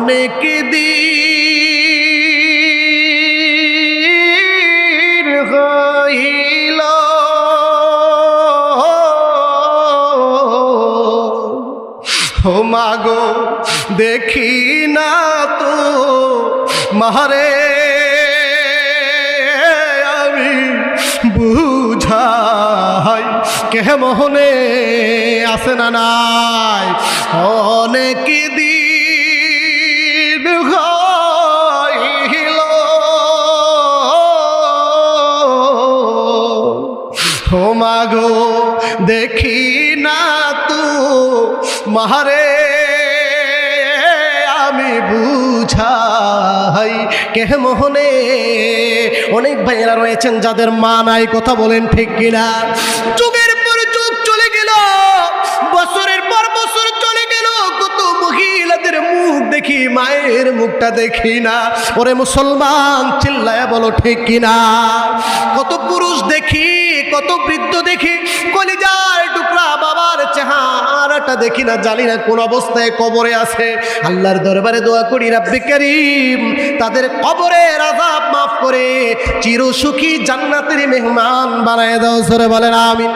অনেক দিন হইল ও মাগো দেখি না তো মারে আমি বুঝাই কেমনে আসে না নাই অনেক দিন হইল ও মাগো দেখি না তো মারে আমি বুঝাই কেমনে। অনেক ভাইয়েরা রয়েছেন যাদের মা নাই, কথা বলেন ঠিক কিনা? যুগের পর যুগ চলে গেল, বছরের পর বছর চলে গেল, কত মহিলাদের মুখ দেখি, মায়ের মুখটা দেখি না। ওরে মুসলমান চিল্লায় বলো ঠিক কিনা? কত পুরুষ দেখি, কত বৃদ্ধ দেখি, কলিজার টুকরা বাবার চেহারাটা দেখি না, জানি না কোন অবস্থায় কবরে আছে। আল্লাহর দরবারে দোয়া করি, রাব্বে কারীম তাদের কবরের আযাব মাফ করে চিরসুখী জান্নাতের মেহমান বানায় দাও। জোরে বলেন আমিন।